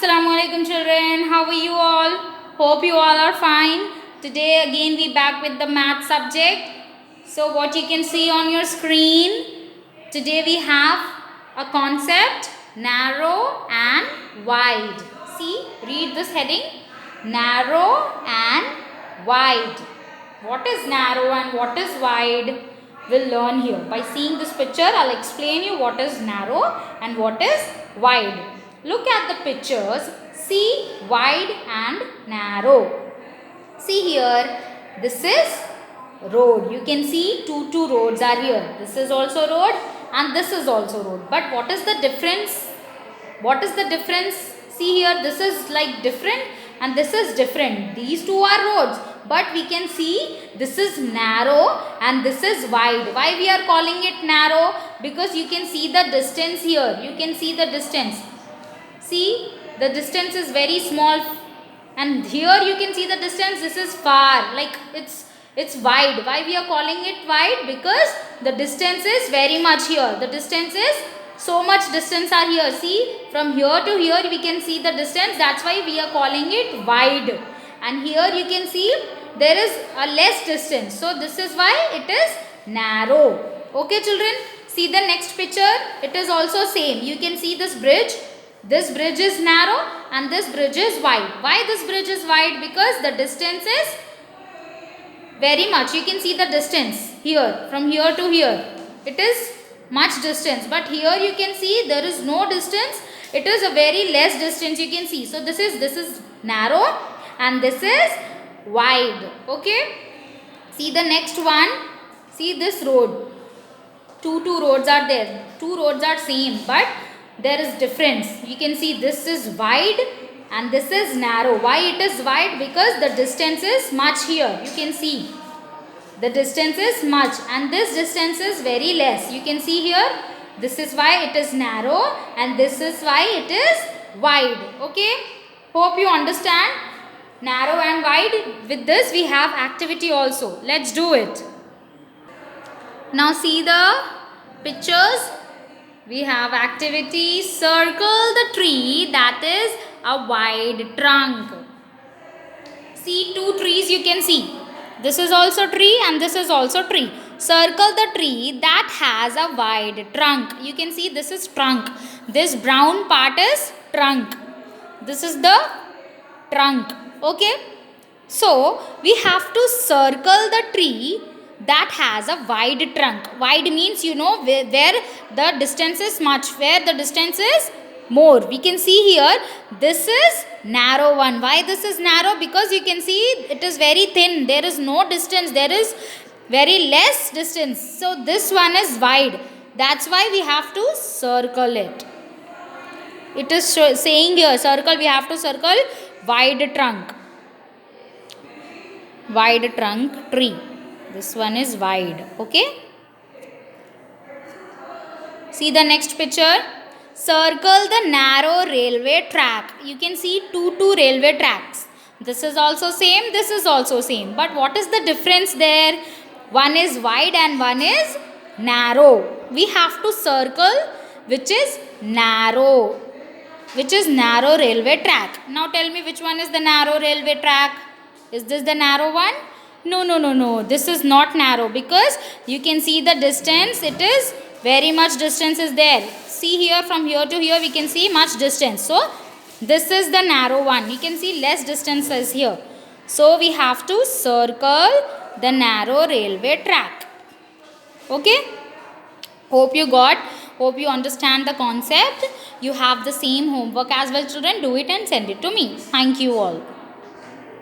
Assalamu alaikum children, how are you all? Hope you all are fine. Today again we back with the math subject. So what you can see on your screen, today we have a concept, narrow and wide. See, read this heading, narrow and wide. What is narrow and what is wide? We'll learn here. By seeing this picture, I'll explain you what is narrow and what is wide. Look at the pictures. See wide and narrow. See here, this is road. You can see two roads are here. This is also road and this is also road. But what is the difference? What is the difference? See here, this is like different and this is different. These two are roads. But we can see this is narrow and this is wide. Why we are calling it narrow? Because you can see the distance here. You can see the distance. See, the distance is very small and here you can see the distance. This is far, like it's wide. Why we are calling it wide? Because the distance is very much here. The distance is so much distance are here. See, from here to here we can see the distance. That's why we are calling it wide. And here you can see there is a less distance. So this is why it is narrow. Okay children, see the next picture. It is also same. You can see this bridge. This bridge is narrow and this bridge is wide. Why this bridge is wide? Because the distance is very much. You can see the distance here, from here to here. It is much distance. But here you can see there is no distance. It is a very less distance you can see. So this is narrow and this is wide. Okay. See the next one. See this road. Two roads are there. Two roads are same, but there is difference. You can see this is wide and this is narrow. Why it is wide? Because the distance is much here. You can see the distance is much and this distance is very less. You can see here, this is why it is narrow and this is why it is wide. Okay, hope you understand narrow and wide. With this we have activity also. Let's do it. Now see the pictures. We have activity, circle the tree that is a wide trunk. See two trees you can see. This is also tree and this is also tree. Circle the tree that has a wide trunk. You can see this is trunk. This brown part is trunk. This is the trunk. Okay. So we have to circle the tree that has a wide trunk. Wide means where the distance is much, where the distance is more. We can see here this is narrow one. Why this is narrow? Because you can see it is very thin. There is no distance. There is very less distance. So this one is wide. That's why we have to circle it. It is saying here circle. We have to circle wide trunk. Wide trunk tree. This one is wide. Okay. See the next picture. Circle the narrow railway track. You can see two railway tracks. This is also same. This is also same. But what is the difference there? One is wide and one is narrow. We have to circle which is narrow. Which is narrow railway track. Now tell me which one is the narrow railway track. Is this the narrow one? No. This is not narrow because you can see the distance. It is very much distance is there. See here, from here to here we can see much distance. So this is the narrow one. You can see less distance is here. So we have to circle the narrow railway track. Okay. Hope you got. Hope you understand the concept. You have the same homework as well children. Do it and send it to me. Thank you all.